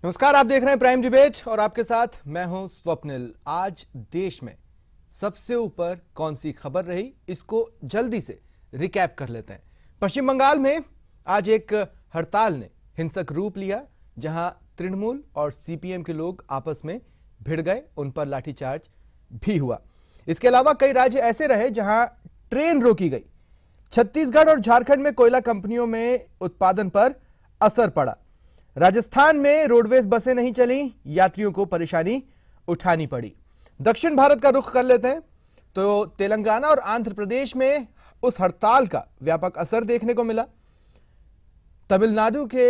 नमस्कार, आप देख रहे हैं प्राइम डिबेट और आपके साथ मैं हूं स्वप्निल। आज देश में सबसे ऊपर कौन सी खबर रही, इसको जल्दी से रिकैप कर लेते हैं। पश्चिम बंगाल में आज एक हड़ताल ने हिंसक रूप लिया, जहां तृणमूल और सीपीएम के लोग आपस में भिड़ गए, उन पर लाठीचार्ज भी हुआ। इसके अलावा कई राज्य ऐसे रहे जहां ट्रेन रोकी गई। छत्तीसगढ़ और झारखंड में कोयला कंपनियों में उत्पादन पर असर पड़ा। राजस्थान में रोडवेज बसें नहीं चली, यात्रियों को परेशानी उठानी पड़ी। दक्षिण भारत का रुख कर लेते हैं तो तेलंगाना और आंध्र प्रदेश में उस हड़ताल का व्यापक असर देखने को मिला। तमिलनाडु के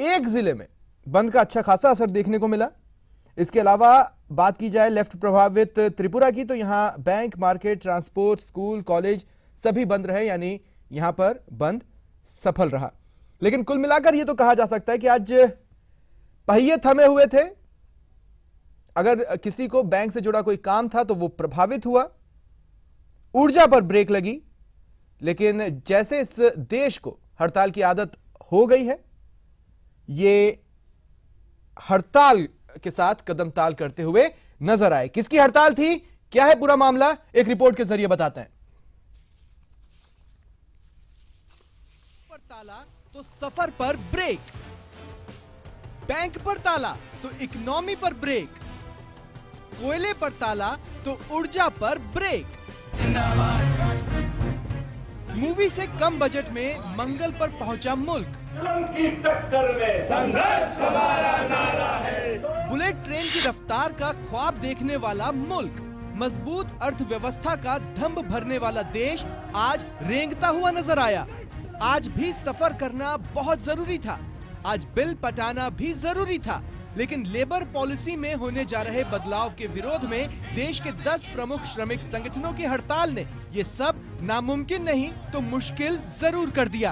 एक जिले में बंद का अच्छा खासा असर देखने को मिला। इसके अलावा बात की जाए लेफ्ट प्रभावित त्रिपुरा की, तो यहां bank, market, transport, school, college सभी बंद रहे, यानी यहां पर बंद सफल रहा। लेकिन कुल मिलाकर यह तो कहा जा सकता है कि आज पहिए थमे हुए थे। अगर किसी को बैंक से जुड़ा कोई काम था तो वो प्रभावित हुआ, ऊर्जा पर ब्रेक लगी। लेकिन जैसे इस देश को हड़ताल की आदत हो गई है, ये हड़ताल के साथ कदम ताल करते हुए नजर आए। किसकी हड़ताल थी, क्या है पूरा मामला, एक रिपोर्ट के जरिए बताते हैं। पर ताला तो सफर पर ब्रेक, बैंक पर ताला तो इकोनॉमी पर ब्रेक, कोयले पर ताला तो ऊर्जा पर ब्रेक। मूवी से कम बजट में मंगल पर पहुंचा मुल्क, की टक्कर में संघर्ष हमारा नारा है। बुलेट ट्रेन की रफ्तार का ख्वाब देखने वाला मुल्क, मजबूत अर्थव्यवस्था का दम भरने वाला देश आज रेंगता हुआ नजर आया। आज भी सफर करना बहुत जरूरी था, आज बिल पटाना भी जरूरी था। लेकिन लेबर पॉलिसी में होने जा रहे बदलाव के विरोध में देश के 10 प्रमुख श्रमिक संगठनों की हड़ताल ने ये सब नामुमकिन नहीं तो मुश्किल जरूर कर दिया।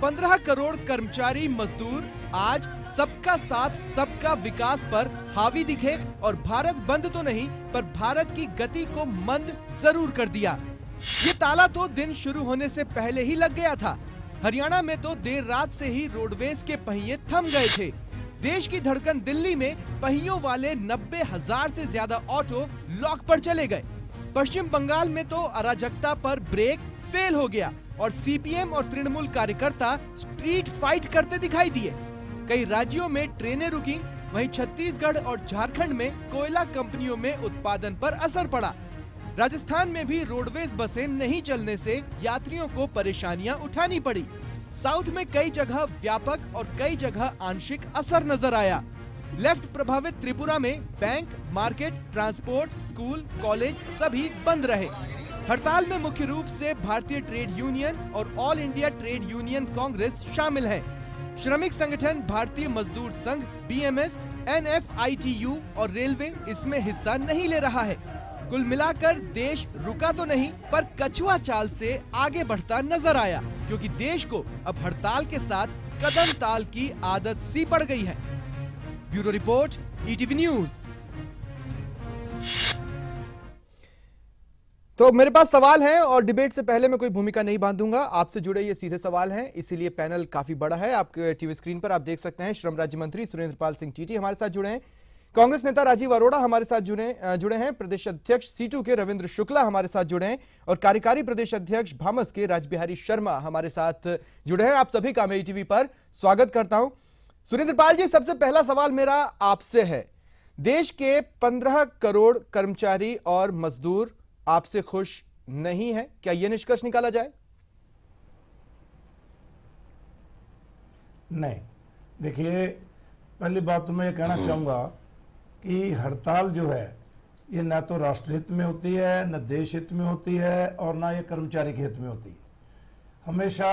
15 करोड़ कर्मचारी मजदूर आज सबका साथ सबका विकास पर हावी दिखे और भारत बंद तो नहीं पर भारत की गति को मंद जरूर कर दिया। ये ताला तो दिन शुरू होने से पहले ही लग गया था। हरियाणा में तो देर रात से ही रोडवेज के पहिए थम गए थे। देश की धड़कन दिल्ली में पहियों वाले 90,000 से ज्यादा ऑटो लॉक पर चले गए। पश्चिम बंगाल में तो अराजकता पर ब्रेक फेल हो गया और सीपीएम और तृणमूल कार्यकर्ता स्ट्रीट फाइट करते दिखाई दिए। कई राज्यों में ट्रेनें रुकी, वहीं छत्तीसगढ़ और झारखंड में कोयला कंपनियों में उत्पादन पर असर पड़ा। राजस्थान में भी रोडवेज बसें नहीं चलने से यात्रियों को परेशानियां उठानी पड़ी। साउथ में कई जगह व्यापक और कई जगह आंशिक असर नजर आया। लेफ्ट प्रभावित त्रिपुरा में bank, market, transport, school, college सभी बंद रहे। हड़ताल में मुख्य रूप से भारतीय ट्रेड यूनियन और all India trade union Congress शामिल हैं। श्रमिक संगठन भारतीय मजदूर संघ, बीएमएस, एनएफआईटीयू और रेलवे इसमें हिस्सा नहीं ले रहा है। कुल मिलाकर देश रुका तो नहीं पर कछुआ चाल से आगे बढ़ता नजर आया, क्योंकि देश को अब हड़ताल के साथ कदम ताल की आदत सी पड़ गई है। Bureau report, ETV news. तो मेरे पास सवाल हैं और डिबेट से पहले मैं कोई भूमिका नहीं बांधूंगा। आपसे जुड़े ये सीधे सवाल हैं, इसीलिए पैनल काफी बड़ा है। आपके टीवी स्क्रीन पर आप देख सकते हैं श्रम राज्य मंत्री सुरेंद्र पाल सिंह टीटी हमारे साथ जुड़े हैं, कांग्रेस नेता राजीव अरोड़ा हमारे साथ जुड़े हैं, प्रदेश अध्यक्ष सीटू के रविंद्र शुक्ला हमारे साथ जुड़े हैं और कार्यकारी प्रदेश अध्यक्ष भामस के राजबिहारी शर्मा हमारे साथ जुड़े हैं। आप सभी का मैं ईटीवी पर स्वागत करता हूं। सुरेंद्र पाल जी, सबसे पहला सवाल मेरा आपसे है, देश के 15 करोड़ कर्मचारी और मजदूर आपसे खुश नहीं है, क्या यह निष्कर्ष निकाला जाए? नहीं, देखिए, पहली बात तो मैं ये कहना चाहूंगा कि हड़ताल जो है ये ना तो राष्ट्रहित में होती है, न देश हित में होती है और ना ये कर्मचारी के हित में होती है। हमेशा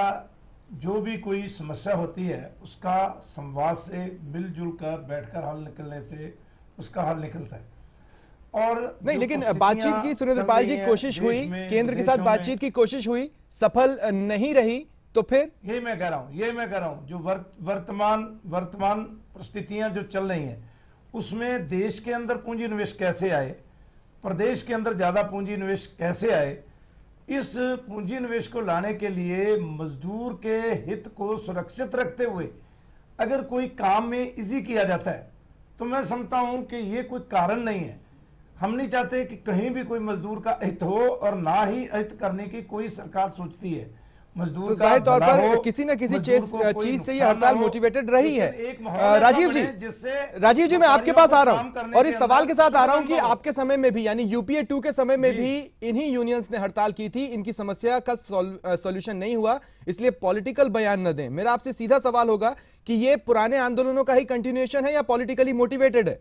जो भी कोई समस्या होती है उसका संवाद से मिलजुल कर बैठकर हल निकलने से उसका हल निकलता है। और नहीं, लेकिन बातचीत की सुरेंद्र पाल जी कोशिश हुई, केंद्र के साथ बातचीत की कोशिश हुई, सफल नहीं रही, तो फिर यही मैं कह रहा हूं जो वर्तमान परिस्थितियां जो चल रही हैं उसमें देश के अंदर पूंजी निवेश कैसे आए, प्रदेश के अंदर ज्यादा पूंजी निवेश कैसे आए, इस पूंजी निवेश को लाने के लिए मजदूर के हित को सुरक्षित रखते हुए अगर कोई काम में इजी किया जाता है तो मैं समझता हूं कि ये कोई कारण नहीं है। हम नहीं चाहते कि कहीं भी कोई मजदूर का हित हो, और ना ही हित करने की कोई सरकार सोचती है। मजदूर तो का जाहिर तौर भला पर हो, किसी न किसी मजदूर को कोई चीज से ये नुकसान हड़ताल ना हो, मोटिवेटेड रही है। लेकिन एक माहौल ऐसा राजीव बने जी, जिससे राजीव जी, मैं आपके पास आ रहा काम हूं करने और के इस सवाल के अंदर साथ आ रहा हूं कि सुगम हो। आपके समय में भी, यानी यूपीए 2 के समय में भी इन्हीं यूनियंस ने हड़ताल की थी, इनकी समस्या का सॉल्यूशन नहीं हुआ, इसलिए पॉलिटिकल बयान न दें। मेरा आपसे सीधा सवाल होगा कि ये पुराने आंदोलनों का ही कंटिन्यूएशन है या पॉलिटिकली मोटिवेटेड है?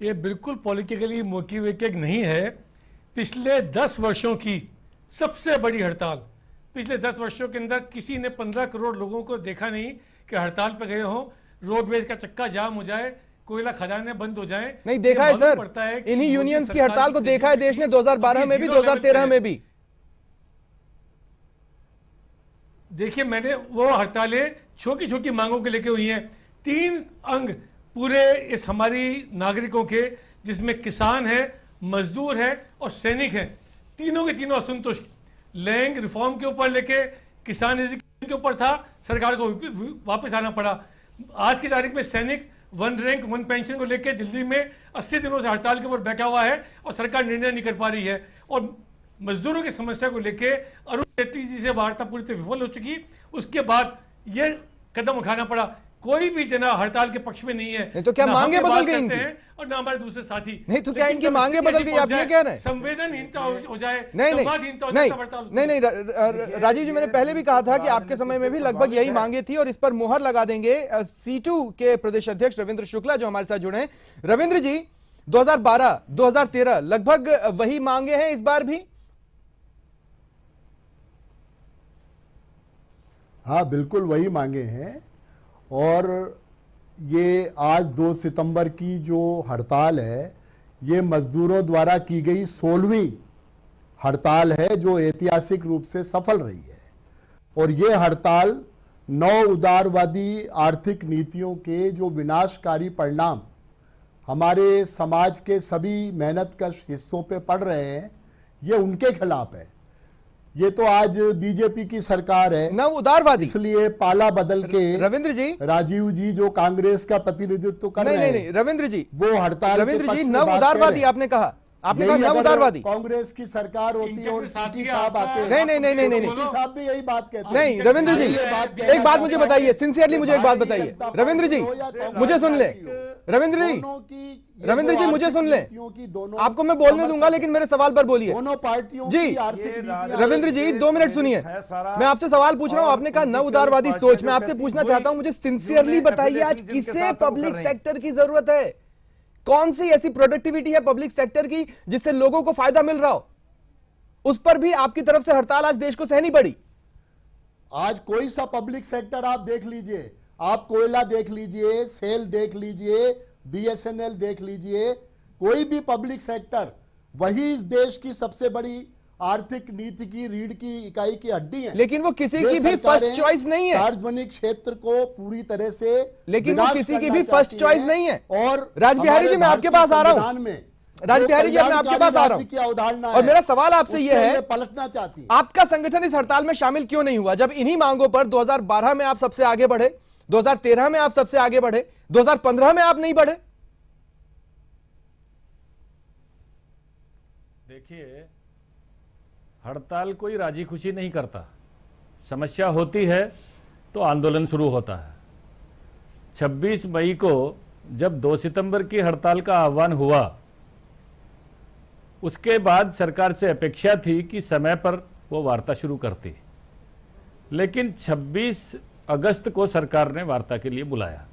ये बिल्कुल पॉलिटिकली मोटिवेटेड नहीं है। पिछले 10 वर्षों की सबसे बड़ी हड़ताल, पिछले 10 वर्षों के अंदर किसी ने 15 करोड़ लोगों को देखा नहीं कि हड़ताल पे गए हों, रोडवेज का चक्का जाम हो जाए, कोयला खदानें बंद हो जाए। नहीं देखा है सर, इन्हीं यूनियंस की हड़ताल को देखा है देश ने 2012 में भी, 2013 में भी। देखिए, मैंने वो हड़तालें छोटी छोटी मांगों के लेके हुई हैं। 3 अंग पूरे इस हमारी नागरिकों के, जिसमें किसान है, मजदूर है और सैनिक है, तीनों के तीनों असंतुष्ट। लैंड रिफॉर्म के ऊपर लेके किसान के ऊपर था, सरकार को वापस आना पड़ा। आज की तारीख में सैनिक 1 रैंक 1 पेंशन को लेकर दिल्ली में 80 दिनों से हड़ताल के ऊपर बैठा हुआ है और सरकार निर्णय नहीं कर पा रही है। और मजदूरों की समस्या को लेकर अरुण जेटली जी से वार्ता पूरी तरह विफल हो चुकी। उसके बाद ये कदम उठाना पड़ा। कोई भी जना हड़ताल के पक्ष में नहीं है। नहीं तो क्या मांगे बदल गई इनकी? और ना हमारे दूसरे साथी। नहीं तो क्या इनकी मांगे बदल गई? आप ये कह रहे हैं संवेदनहीनता हो जाए, नहीं संवादहीनता हो जाए, नहीं राजीव जी, मैंने पहले भी कहा था कि आपके समय में भी लगभग यही मांगे थी और इस पर मुहर लगा देंगे। C2 के प्रदेश अध्यक्ष रविंद्र शुक्ला जो हमारे साथ जुड़े हैं। रविंद्र जी, 2012 2013 लगभग वही मांगे हैं इस बार भी? हाँ, बिल्कुल वही मांगे हैं। और ये आज 2 सितंबर की जो हड़ताल है, ये मजदूरों द्वारा की गई 16वीं हड़ताल है जो ऐतिहासिक रूप से सफल रही है। और ये हड़ताल 9 उदारवादी आर्थिक नीतियों के जो विनाशकारी परिणाम हमारे समाज के सभी मेहनतकश हिस्सों पे पड़ रहे हैं, ये उनके खिलाफ है। ये तो आज बीजेपी की सरकार है, ना उदारवादी, इसलिए पाला बदल के रविंद्र जी, राजीव जी जो कांग्रेस का प्रतिनिधित्व कर रहे हैं, नहीं रविंद्र जी, वो हड़ताल रविंद्र जी, नव उदारवादी आपने कहा, नव उदारवादी। कांग्रेस की सरकार होती है और टीटी साहब आते हैं, नहीं टीटी साहब भी यही बात कहते हैं। नहीं रविंद्र जी, एक बात मुझे बताइए, सिंसियरली मुझे एक बात बताइए। रविंद्र जी मुझे सुन ले, रविंद्र जी मुझे सुन ले, आपको मैं बोलने दूंगा लेकिन मेरे सवाल पर बोलिए। दोनों पार्टियों जी, की आर्थिक नीतियां, रविंद्र जी 2 मिनट सुनिए, मैं आपसे सवाल पूछ रहा हूं। आपने कहा नव उदारवादी सोच, मैं आपसे पूछना चाहता हूं, मुझे सिंसियरली बताइए, आज किसे पब्लिक सेक्टर की जरूरत है? कौन सी ऐसी प्रोडक्टिविटी है पब्लिक सेक्टर की जिससे लोगों को फायदा मिल रहा हो? उस पर भी आपकी तरफ से हड़ताल आज देश को सहनी पड़ी। आज कोई सा पब्लिक सेक्टर आप देख लीजिए, आप कोयला देख लीजिए, सेल देख लीजिए, BSNL देख लीजिए, कोई भी पब्लिक सेक्टर, वही इस देश की सबसे बड़ी आर्थिक नीति की रीढ़ की इकाई की हड्डी है। लेकिन वो किसी की भी फर्स्ट चॉइस नहीं है। सार्वजनिक क्षेत्र को पूरी तरह से, लेकिन वो किसी की भी फर्स्ट चॉइस नहीं है। और राजबिहारी जी, मैं आपके पास आ रहा हूं। राजबिहारी जी, मैं आपके पास आ रहा हूं और मेरा सवाल आपसे यह है, पलटना चाहती है, आपका संगठन इस हड़ताल में शामिल क्यों नहीं हुआ? जब इन्हीं मांगों पर 2012 में आप सबसे आगे बढ़े, 2013 में आप सबसे आगे बढ़े, 2015 में आप नहीं बढ़े। देखिए, हड़ताल कोई राजी खुशी नहीं करता। समस्या होती है तो आंदोलन शुरू होता है। 26 मई को जब 2 सितंबर की हड़ताल का आह्वान हुआ, उसके बाद सरकार से अपेक्षा थी कि समय पर वो वार्ता शुरू करती, लेकिन 26 अगस्त को सरकार ने वार्ता के लिए बुलाया।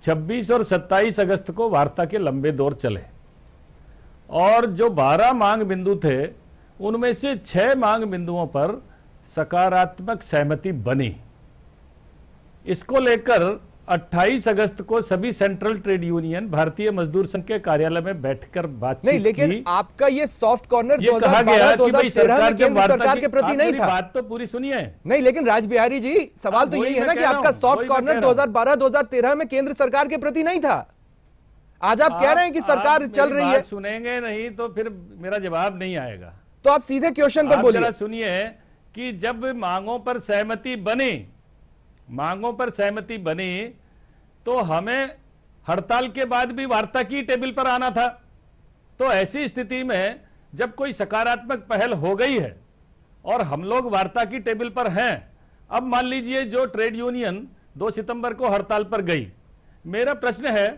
26 और 27 अगस्त को वार्ता के लंबे दौर चले और जो 12 मांग बिंदु थे, उनमें से 6 मांग बिंदुओं पर सकारात्मक सहमति बनी। इसको लेकर 28 अगस्त को सभी सेंट्रल ट्रेड यूनियन भारतीय मजदूर संघ के कार्यालय में बैठकर बातचीत नहीं, लेकिन आपका ये सॉफ्ट कॉर्नर ये कहा गया कि भाई सरकार के प्रति नहीं था। बात तो पूरी सुनिए। नहीं, लेकिन राजबिहारी जी, सवाल तो यही है ना कि आपका सॉफ्ट कॉर्नर 2012-2013 में केंद्र सरकार के प्रति नहीं था। आज आप कह रहे हैं कि सरकार चल रही है। सुनेंगे नहीं तो फिर मेरा जवाब नहीं आएगा। तो आप सीधे क्वेश्चन पर बोलिए। सुनिए कि जब मांगों पर सहमति बनी तो हमें हड़ताल के बाद भी वार्ता की टेबल पर आना था। तो ऐसी स्थिति में जब कोई सकारात्मक पहल हो गई है और हम लोग वार्ता की टेबल पर हैं, अब मान लीजिए जो ट्रेड यूनियन 2 सितंबर को हड़ताल पर गई, मेरा प्रश्न है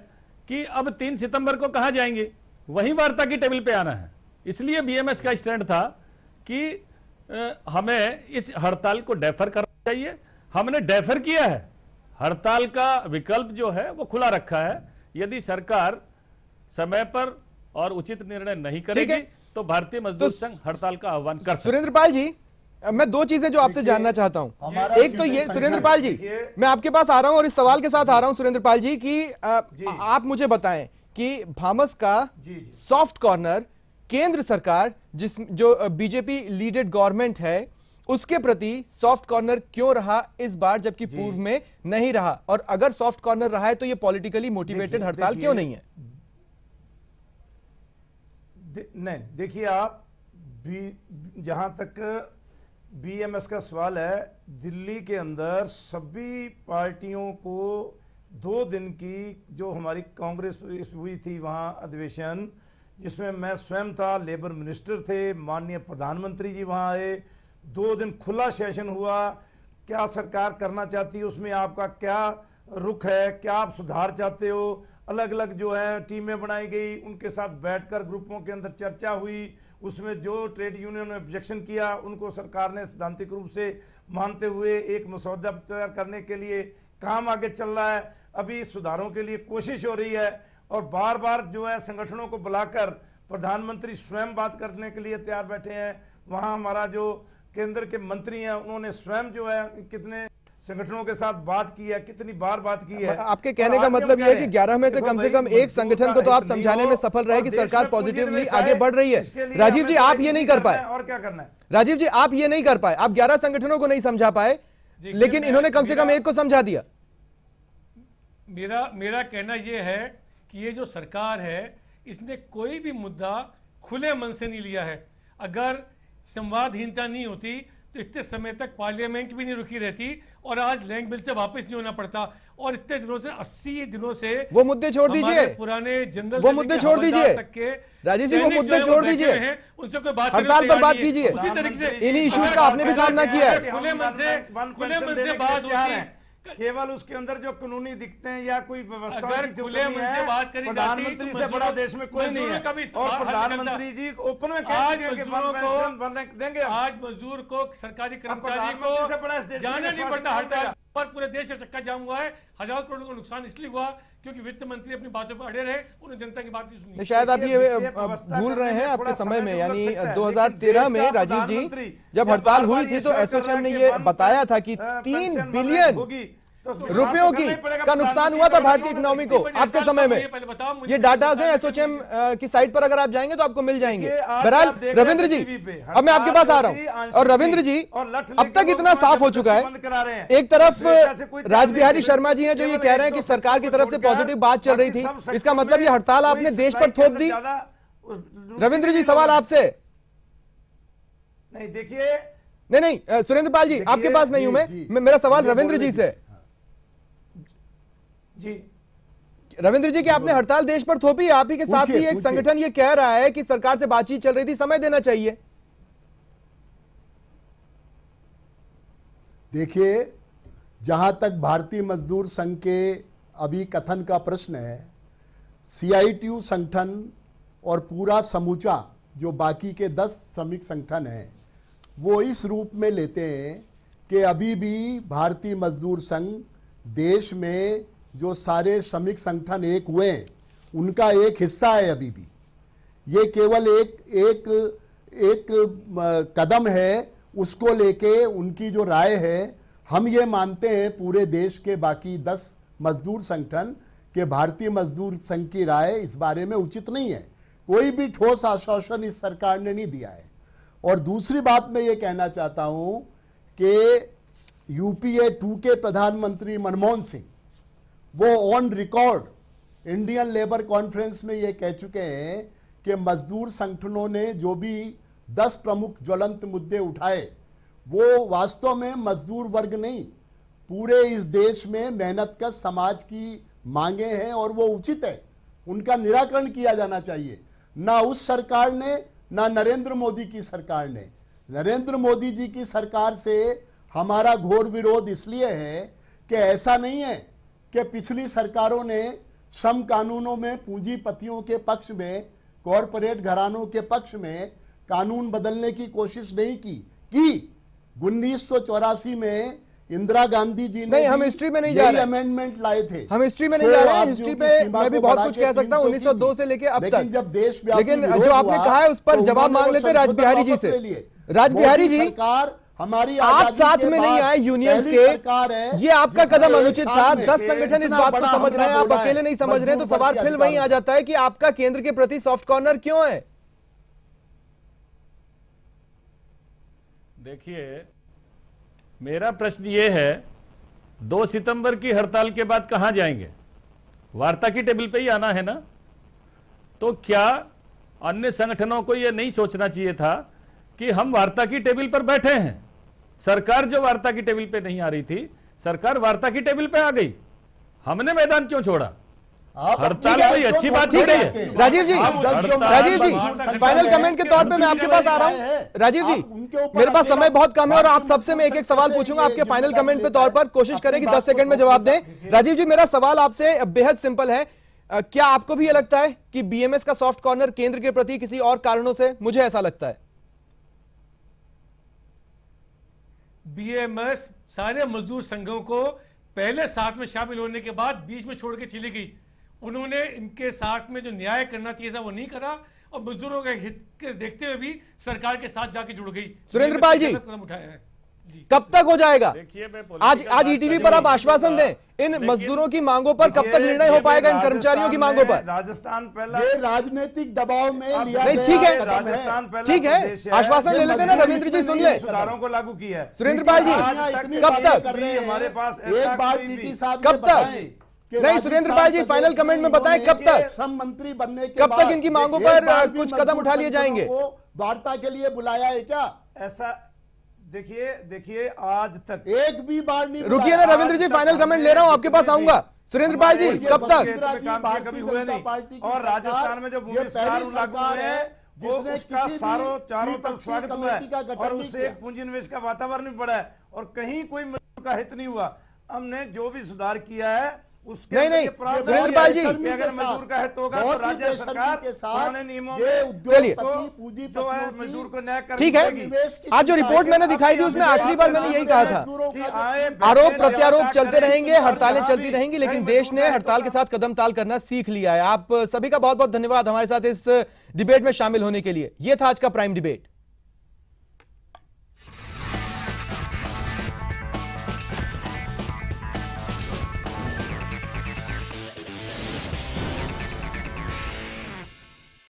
कि अब 3 सितंबर को कहां जाएंगे? वहीं वार्ता की टेबल पे आना है। इसलिए बीएमएस का स्टैंड था कि हमें इस हड़ताल को डेफर करना चाहिए। हमने डेफर किया है। हड़ताल का विकल्प जो है वो खुला रखा है। यदि सरकार समय पर और उचित निर्णय नहीं करेगी तो भारतीय मजदूर संघ हड़ताल का आह्वान कर सकता है। सुरेंद्र पाल जी, मैं 2 चीजें जो आपसे जानना चाहता हूं। एक तो ये, सुरेंद्र पाल जी, मैं आपके पास आ रहा हूं और इस सवाल के साथ आ रहा हूं सुरेंद्र पाल जी कि आप मुझे बताएं कि भामस का सॉफ्ट कॉर्नर केंद्र सरकार जो बीजेपी लीडेड गवर्नमेंट है उसके प्रति सॉफ्ट कॉर्नर क्यों रहा इस बार, जबकि पूर्व में नहीं रहा? और अगर सॉफ्ट कॉर्नर रहा है तो ये पॉलिटिकली मोटिवेटेड हड़ताल क्यों नहीं है? नहीं, देखिए आप जहां तक बीएमएस का सवाल है, दिल्ली के अंदर सभी पार्टियों को 2 दिन की जो हमारी कांग्रेस हुई थी वहां अधिवेशन, जिसमें मैं स्वयं था, लेबर मिनिस्टर थे, माननीय प्रधानमंत्री जी वहां आए, 2 दिन खुला सेशन हुआ। क्या सरकार करना चाहती है, उसमें आपका क्या रुख है, क्या आप सुधार चाहते हो? अलग अलग जो है टीमें बनाई गई, उनके साथ बैठकर ग्रुपों के अंदर चर्चा हुई। उसमें जो ट्रेड यूनियन ने ऑब्जेक्शन किया उनको सरकार ने सैद्धांतिक रूप से मानते हुए एक मसौदा तैयार करने के लिए काम आगे चल रहा है। अभी सुधारों के लिए कोशिश हो रही है और बार बार जो है संगठनों को बुलाकर प्रधानमंत्री स्वयं बात करने के लिए तैयार बैठे हैं। वहां हमारा जो केंद्र के मंत्री हैं उन्होंने स्वयं जो है कितने संगठनों के साथ बात की है, कितनी बार बात की है। आपके कहने का मतलब यह है कि 11 में से कम 1 संगठन को तो आप समझाने में सफल रहे कि सरकार पॉजिटिवली आगे बढ़ रही है। राजीव जी, आप ये नहीं कर पाए। और क्या करना है? राजीव जी, आप ये नहीं कर पाए। आप 11 संगठनों को नहीं समझा पाए, लेकिन इन्होंने कम से कम 1 को समझा दिया। मेरा कहना यह है कि ये जो सरकार है इसने कोई भी मुद्दा खुले मन से नहीं लिया है। अगर संवादहीनता नहीं होती तो इतने समय तक पार्लियामेंट भी नहीं रुकी रहती और आज लैंग बिल से वापस नहीं होना पड़ता। और इतने दिनों से 80 दिनों से वो मुद्दे छोड़ दीजिए, पुराने जनरल वो मुद्दे छोड़ दीजिए राजीव जी, वो मुद्दे छोड़ दीजिए, उनसे कोई बात हड़ताल पर बात कीजिए। उसी तरीके से इन्हीं इश्यूज का आपने भी सामना किया है। खुले मन से बात होती है। केवल उसके अंदर जो कानूनी दिखते हैं या कोई व्यवस्था अगर खुले मन से बात करी जाती प्रधानमंत्री से बड़ा देश में कोई नहीं है। और प्रधानमंत्री जी ओपन में आज मजदूर को सरकारी कर्मचारी को जाना नहीं पड़ता हड़ताल पर। पूरे देश का चक्का जाम हुआ है। हजारों करोड़ का नुकसान इसलिए हुआ क्योंकि वित्त मंत्री अपनी बातों पर अड़े रहे, उन्होंने जनता की बात नहीं सुनी। शायद आप ये भूल रहे हैं आपके समय में, यानी 2013 में राजीव जी जब हड़ताल हुई थी तो एसोचैम ने ये बताया था कि 3 बिलियन रुपयों का नुकसान हुआ था भारतीय इकोनॉमी को आपके समय में। ये डाटा है एसोचैम की साइट पर, अगर आप जाएंगे तो आपको मिल जाएंगे। बहरहाल रविंद्र जी, अब मैं आपके पास आ रहा हूं। और रविंद्र जी, अब तक इतना साफ हो चुका है, एक तरफ राजबिहारी शर्मा जी हैं जो ये कह रहे हैं कि सरकार की तरफ से पॉजिटिव बात चल रही थी, इसका मतलब ये हड़ताल आपने देश पर थोप दी। रविंद्र जी, सवाल आपसे। नहीं देखिए, नहीं सुरेंद्र पाल जी, आपके पास नहीं हूं मैं, मेरा सवाल रविंद्र जी से। जी रविंद्र जी, कि आपने हड़ताल देश पर थोपी है, आप ही के साथ ही एक संगठन ये कह रहा है कि सरकार से बातचीत चल रही थी, समय देना चाहिए। देखिए, जहां तक भारतीय मजदूर संघ के अभी कथन का प्रश्न है, सीआईटीयू संगठन और पूरा समूचा जो बाकी के 10 श्रमिक संगठन हैं वो इस रूप में लेते हैं कि अभी भी भारतीय मजदूर संघ देश में जो सारे श्रमिक संगठन एक हुए हैं उनका एक हिस्सा है। अभी भी ये केवल एक कदम है, उसको लेके उनकी जो राय है, हम ये मानते हैं पूरे देश के बाकी 10 मजदूर संगठन के भारतीय मजदूर संघ की राय इस बारे में उचित नहीं है। कोई भी ठोस आश्वासन इस सरकार ने नहीं दिया है। और दूसरी बात मैं ये कहना चाहता हूं कि यूपीए 2 के प्रधानमंत्री मनमोहन सिंह वो on record Indian labour conference में ये कह चुके हैं कि मजदूर संगठनों ने जो भी 10 प्रमुख ज्वलंत मुद्दे उठाए वो वास्तव में मजदूर वर्ग नहीं, पूरे इस देश में मेहनतकश समाज की मांगे हैं और वो उचित है, उनका निराकरण किया जाना चाहिए। ना उस सरकार ने, ना नरेंद्र मोदी की सरकार ने। नरेंद्र मोदी जी की सरकार से हमारा घोर विरोध इसलिए है कि ऐसा नहीं है कि पिछली सरकारों ने श्रम कानूनों में पूंजीपतियों के पक्ष में, कॉरपोरेट घरानों के पक्ष में कानून बदलने की कोशिश नहीं की। 1984 में इंदिरा गांधी जी ने, नहीं, हम हिस्ट्री में नहीं जा रहे, अमेंडमेंट लाए थे। हम हिस्ट्री में नहीं जा रहे हैं। हिस्ट्री पे मैं भी बहुत कुछ कह सकता हूं 1902 से लेके अब तक, जब देश लेकिन जो आपने कहा है उस पर जवाब मांग लेते राज बिहारी जी से। राज बिहारी जी, सरकार हमारी आप साथ में नहीं आए यूनियंस के, ये आपका कदम अनुचित था। 10 संगठन इस बात को समझ रहे हैं, आप अकेले नहीं समझ रहे हैं, तो सवाल फिर वहीं आ जाता है कि आपका केंद्र के प्रति सॉफ्ट कॉर्नर क्यों है? देखिए, मेरा प्रश्न ये है, 2 सितंबर की हड़ताल के बाद कहां जाएंगे? वार्ता की टेबल पे ही आना है ना? तो क्या अन्य संगठनों को यह नहीं सोचना चाहिए था कि हम वार्ता की टेबल पर बैठे हैं? सरकार जो वार्ता की टेबल पे नहीं आ रही थी, सरकार वार्ता की टेबल पे आ गई, हमने मैदान क्यों छोड़ा? हड़ताल कोई अच्छी बात नहीं है। राजीव जी, फाइनल कमेंट के तौर पे मैं आपके पास आ रहा हूं। राजीव जी, मेरे पास समय बहुत कम है और आप सबसे मैं एक एक सवाल पूछूंगा आपके फाइनल कमेंट पे तौर पर, कोशिश करें कि 10 सेकंड में जवाब दें। राजीव जी, मेरा सवाल आपसे बेहद सिंपल है, क्या आपको भी ये लगता है कि बीएमएस का सॉफ्ट कॉर्नर केंद्र के प्रति किसी और कारणों से? मुझे ऐसा लगता है। बीएमएस सारे मजदूर संघों को पहले साथ में शामिल होने के बाद बीच में छोड़ के चली गई। उन्होंने इनके साथ में जो न्याय करना चाहिए था वो नहीं करा और मजदूरों के हित के देखते हुए भी सरकार के साथ जाके जुड़ गई। सुरेंद्र पाल जी, कदम उठाया है जी। कब तक हो जाएगा? आज ईटीवी आज पर आप आश्वासन दें, इन मजदूरों की मांगों पर कब तक निर्णय हो पाएगा, इन कर्मचारियों की मांगों पर? राजस्थान पहला, ये राजनीतिक दबाव में लिया नहीं, गया ठीक है, राजस्थान पहला ठीक है, प्रदेश आश्वासन ले लेते ना, रविंद्र जी सुन ले। सुधारों को लागू किया है सुरेंद्र पाल जी, कब तक? हमारे पास एक बार पीटी साहब कब तक? नहीं, सुरेंद्र पाल जी, फाइनल कमेंट में बताएं कब तक? श्रम मंत्री बनने के कब तक इनकी मांगों पर कुछ कदम उठा लिए जाएंगे? वार्ता के लिए बुलाया है क्या? ऐसा देखिए आज तक एक भी बार नहीं। रुकिए ना रविंद्र जी, फाइनल कमेंट ले रहा हूं, आपके पास आऊंगा। सुरेंद्र पाल जी, कब तक? कभी हुए नहीं। और राजस्थान में जो भूमि सुधार सरकार है जिसने किसी चारों तरफ स्वागत हुआ है और उससे एक पूंजी निवेश का वातावरण भी बढ़ा है और कहीं कोई मजदूर का हित नहीं हुआ। हमने जो भी सुधार किया है उसके नहीं, सुरेंद्र पाल जी, अगर मजदूर का हित होगा तो राज्य सरकार पुराने नियमों में चलिए, जो है मजदूर को न्याय कर, ठीक है। आज जो रिपोर्ट मैंने दिखाई थी उसमें आखिरी बार मैंने यही कहा था, आरोप प्रत्यारोप चलते रहेंगे, हड़तालें चलती रहेंगी, लेकिन देश ने हड़ताल के साथ कदम ताल करना सीख लिया है। आप सभी का बहुत बहुत धन्यवाद हमारे साथ इस डिबेट में शामिल होने के लिए। यह था आज का प्राइम डिबेट।